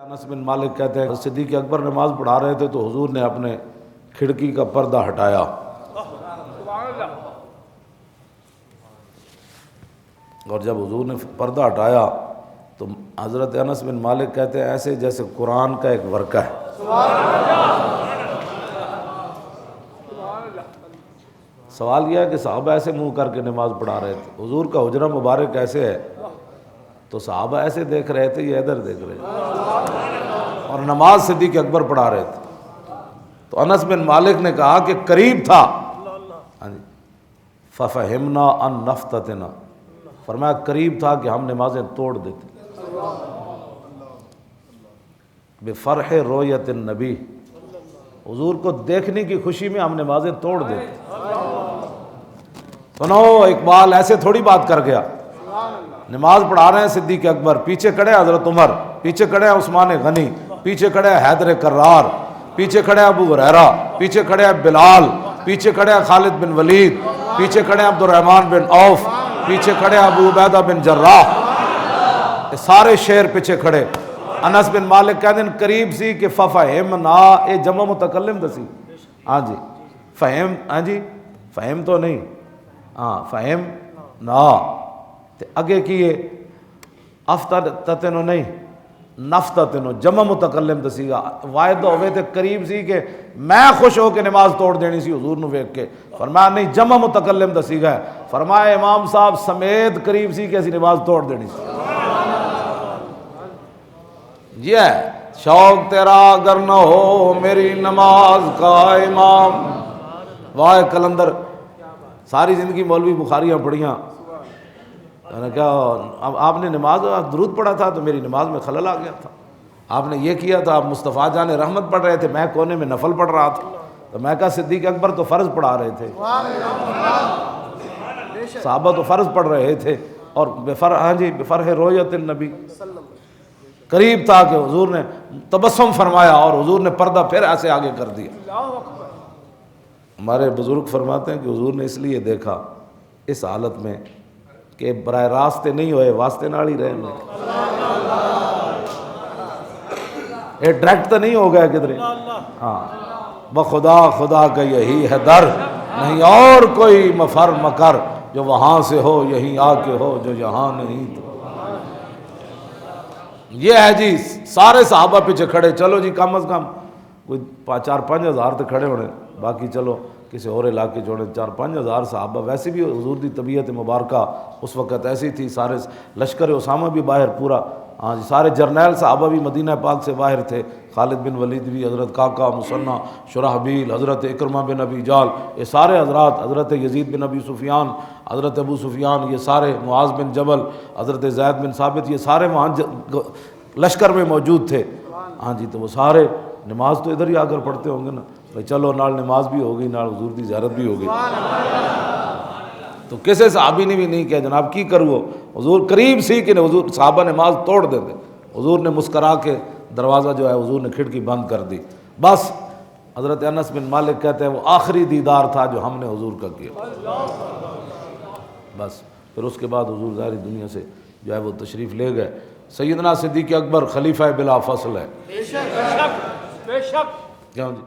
انس بن مالک کہتے ہیں صدیق اکبر نماز پڑھا رہے تھے تو حضور نے اپنے کھڑکی کا پردہ ہٹایا، اور جب حضور نے پردہ ہٹایا تو حضرت انس بن مالک کہتے ہیں ایسے جیسے قرآن کا ایک ورقہ ہے۔ سوال یہ ہے کہ صحابہ ایسے منہ کر کے نماز پڑھا رہے تھے، حضور کا حجرہ مبارک ایسے ہے تو صحابہ ایسے دیکھ رہے تھے، یہ ادھر دیکھ رہے تھے، اور نماز صدیق اکبر پڑھا رہے تھے۔ تو انس بن مالک نے کہا کہ قریب تھا، فَفَهِمْنَا أَن نَفْتَتِنَا، فرمایا قریب تھا کہ ہم نمازیں توڑ دیتے۔ بفرح رؤیت النبی، حضور کو دیکھنے کی خوشی میں ہم نمازیں توڑ دیتے۔ سنو، اقبال ایسے تھوڑی بات کر گیا، نماز پڑھا رہے ہیں صدیق اکبر، پیچھے کھڑے ہیں حضرت عمر، پیچھے کھڑے ہیں عثمان غنی، پیچھے کھڑے ہیں حیدر کرار، پیچھے کھڑے ہیں ابو ہریرہ، پیچھے کھڑے ہیں بلال، پیچھے کھڑے ہیں خالد بن ولید، پیچھے کھڑے ہیں عبد الرحمن بن عوف، پیچھے کھڑے ہیں ابو عبیدہ بن جراح، یہ سارے شیر پیچھے کھڑے۔ انس بن مالک کہتے ہیں قریب سی کہ ففہمنا، اے جمع متکلم دسی، ہاں جی فہم، ہاں جی فہم تو نہیں، ہاں فہم نا تے اگے کیے افتتنو نہیں نفتتنو، جمع متکلم دسی گا، واحد ہوئے تے قریب سی کہ میں خوش ہو کے نماز توڑ دینی سی حضور نو ویکھ کے، فرمایا نہیں جمع متکلم دسی گا، فرمایا امام صاحب سمیت قریب سی کہ اسی نماز توڑ دینی سی۔ یہ ہے شوق تیرا اگر نہ ہو میری نماز کا امام۔ واہ کلندر، ساری زندگی مولوی بخاریاں پڑھیاں، میں نے کہا اب آپ نے نماز درود پڑھا تھا تو میری نماز میں خلل آ گیا تھا، آپ نے یہ کیا تھا، آپ مصطفیٰ جان رحمت پڑھ رہے تھے، میں کونے میں نفل پڑھ رہا تھا، تو میں کہا صدیق اکبر تو فرض پڑھا رہے تھے، صحابہ تو فرض پڑھ رہے تھے، اور بفرح رؤیت النبی، قریب تھا کہ حضور نے تبسم فرمایا اور حضور نے پردہ پھر ایسے آگے کر دیا۔ ہمارے بزرگ فرماتے ہیں کہ حضور نے اس لیے دیکھا اس حالت میں کہ براہ راست نہیں ہوئے، واسطے نال ہی رہے، یہ ڈائریکٹ تو نہیں ہو گیا کدھر، ہاں بخدا خدا کا یہی ہے در، نہیں اور کوئی مفر مکر، جو وہاں سے ہو یہیں آ کے ہو، جو یہاں نہیں تو۔ یہ ہے جی سارے صحابہ پیچھے کھڑے، چلو جی کم از کم کوئی 4-5 ہزار تو کھڑے ہونے، باقی چلو کسی اور علاقے چھوڑے 4-5 ہزار صحابہ، ویسے بھی حضور دی طبیعت مبارکہ اس وقت ایسی تھی، سارے لشکر اسامہ بھی باہر پورا، ہاں جی سارے جرنیل صحابہ بھی مدینہ پاک سے باہر تھے، خالد بن ولید بھی، حضرت کاکا مثنیٰ شرحبیل، حضرت اکرمہ بن ابی جال، یہ سارے حضرات، حضرت یزید بن ابی سفیان، حضرت ابو سفیان، یہ سارے، معاذ بن جبل، حضرت زید بن ثابت، یہ سارے وہاں لشکر میں موجود تھے، ہاں جی تو وہ سارے نماز تو ادھر ہی آ کر پڑھتے ہوں گے نا، بھائی چلو نال نماز بھی ہوگی، نال حضور دی زیارت بھی ہوگی، تو کسی صحابی نے بھی نہیں کہا جناب کی کرو، حضور قریب سی کہ حضور صحابہ نماز توڑ دیتے، حضور نے مسکرا کے دروازہ جو ہے حضور نے کھڑکی بند کر دی، بس حضرت انس بن مالک کہتے ہیں وہ آخری دیدار تھا جو ہم نے حضور کا کیا، بس پھر اس کے بعد حضور ظاہری دنیا سے جو ہے وہ تشریف لے گئے۔ سیدنا صدیق اکبر خلیفہ بلا فصل ہے، بے شک کیوں جی؟